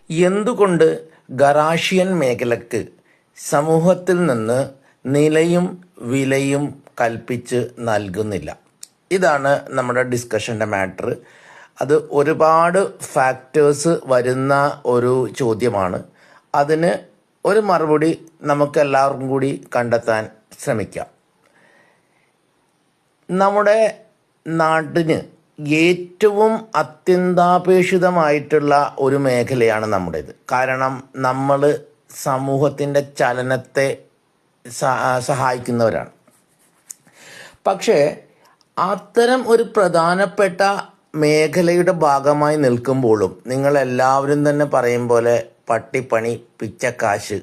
എന്തുകൊണ്ട് ഗറാഷിയൻ മേഖലയ്ക്ക് സമൂഹത്തിൽ നിന്ന് നിലയും വിലയും കൽപ്പിച്ച് നൽകുന്നില്ല? ഇതാണ് നമ്മുടെ ഡിസ്കഷൻ്റെ മാറ്റർ. അത് ഒരുപാട് ഫാക്ടേഴ്സ് വരുന്ന ഒരു ചോദ്യമാണ്. അതിന് ഒരു മറുപടി നമുക്കെല്ലാവർക്കും കൂടി കണ്ടെത്താൻ ശ്രമിക്കാം. നമ്മുടെ നാട്ടിന് ഏറ്റവും അത്യന്താപേക്ഷിതമായിട്ടുള്ള ഒരു മേഖലയാണ് നമ്മുടേത്. കാരണം നമ്മൾ സമൂഹത്തിൻ്റെ ചലനത്തെ സഹായിക്കുന്നവരാണ്. പക്ഷേ അത്തരം ഒരു പ്രധാനപ്പെട്ട മേഖലയുടെ ഭാഗമായി നിൽക്കുമ്പോഴും നിങ്ങളെല്ലാവരും തന്നെ പറയും പോലെ പട്ടിപ്പണി പിച്ചക്കാശ്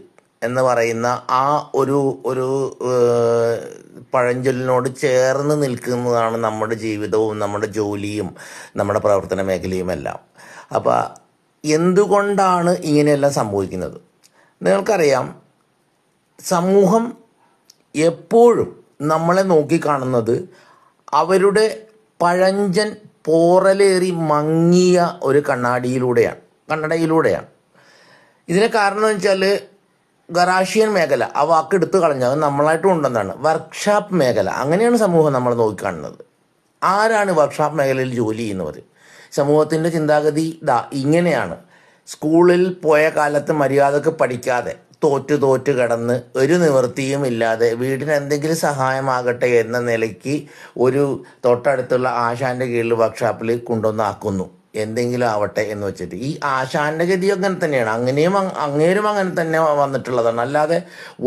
എന്ന് പറയുന്ന ആ ഒരു പഴഞ്ചൊല്ലിനോട് ചേർന്ന് നിൽക്കുന്നതാണ് നമ്മുടെ ജീവിതവും നമ്മുടെ ജോലിയും നമ്മുടെ പ്രവർത്തന മേഖലയും എല്ലാം. അപ്പോൾ എന്തുകൊണ്ടാണ് ഇങ്ങനെയെല്ലാം സംഭവിക്കുന്നത്? നിങ്ങൾക്കറിയാം, സമൂഹം എപ്പോഴും നമ്മളെ നോക്കിക്കാണുന്നത് അവരുടെ പഴഞ്ചൻ പോറലേറി മങ്ങിയ ഒരു കണ്ണടയിലൂടെയാണ്. ഇതിന് കാരണം എന്ന് വെച്ചാൽ ഗറാഷിയൻ മേഖല, ആ വാക്ക് എടുത്തു കളഞ്ഞാൽ നമ്മളായിട്ട് കൊണ്ടുവന്നതാണ് വർക്ക്ഷോപ്പ് മേഖല. അങ്ങനെയാണ് സമൂഹം നമ്മൾ നോക്കിക്കാണുന്നത്. ആരാണ് വർക്ക്ഷോപ്പ് മേഖലയിൽ ജോലി ചെയ്യുന്നവർ? സമൂഹത്തിൻ്റെ ചിന്താഗതി ഇങ്ങനെയാണ്. സ്കൂളിൽ പോയ കാലത്ത് മര്യാദക്ക് പഠിക്കാതെ തോറ്റ് കിടന്ന് ഒരു നിവൃത്തിയും ഇല്ലാതെ വീടിന് എന്തെങ്കിലും സഹായമാകട്ടെ എന്ന നിലയ്ക്ക് ഒരു തൊട്ടടുത്തുള്ള ആശാൻ്റെ കീഴിൽ വർക്ക്ഷോപ്പിൽ കൊണ്ടുവന്നാക്കുന്നു, എന്തെങ്കിലും ആവട്ടെ എന്ന് വെച്ചിട്ട്. ഈ ആശാന്റെ ഗതി അങ്ങനെ തന്നെയാണ്. അങ്ങേരും അങ്ങനെ തന്നെ വന്നിട്ടുള്ളതാണ്. അല്ലാതെ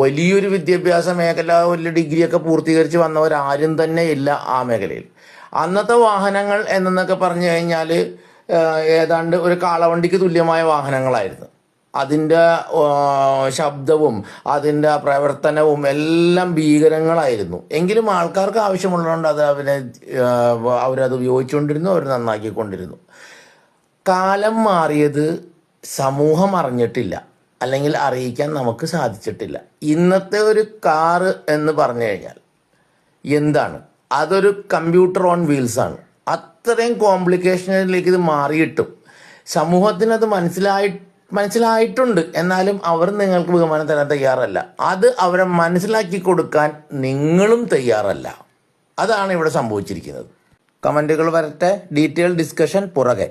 വലിയൊരു വിദ്യാഭ്യാസ മേഖല, വലിയ ഡിഗ്രിയൊക്കെ പൂർത്തീകരിച്ച് വന്നവരാരും തന്നെ ഇല്ല ആ മേഖലയിൽ. അന്നത്തെ വാഹനങ്ങൾ എന്നൊക്കെ പറഞ്ഞു കഴിഞ്ഞാൽ ഏതാണ്ട് ഒരു കാളവണ്ടിക്ക് തുല്യമായ വാഹനങ്ങളായിരുന്നു. അതിൻ്റെ ശബ്ദവും അതിൻ്റെ പ്രവർത്തനവും എല്ലാം ഭീകരങ്ങളായിരുന്നു. എങ്കിലും ആൾക്കാർക്ക് ആവശ്യമുള്ളതുകൊണ്ട് അവരത് ഉപയോഗിച്ചുകൊണ്ടിരുന്നു, അവർ നന്നാക്കിക്കൊണ്ടിരുന്നു. കാലം മാറിയത് സമൂഹം അറിഞ്ഞിട്ടില്ല, അല്ലെങ്കിൽ അറിയിക്കാൻ നമുക്ക് സാധിച്ചിട്ടില്ല. ഇന്നത്തെ ഒരു കാറ് എന്ന് പറഞ്ഞു കഴിഞ്ഞാൽ എന്താണ്? അതൊരു കമ്പ്യൂട്ടർ ഓൺ വീൽസാണ്. അത്രയും കോംപ്ലിക്കേഷനിലേക്ക് ഇത് മാറിയിട്ടും സമൂഹത്തിനത് മനസ്സിലായിട്ടുണ്ട്. എന്നാലും അവർ നിങ്ങൾക്ക് ബഹുമാനം തരാൻ തയ്യാറല്ല. അത് അവരെ മനസ്സിലാക്കി കൊടുക്കാൻ നിങ്ങളും തയ്യാറല്ല. അതാണ് ഇവിടെ സംഭവിച്ചിരിക്കുന്നത്. കമൻറ്റുകൾ വരട്ടെ, ഡീറ്റെയിൽ ഡിസ്കഷൻ പുറകെ.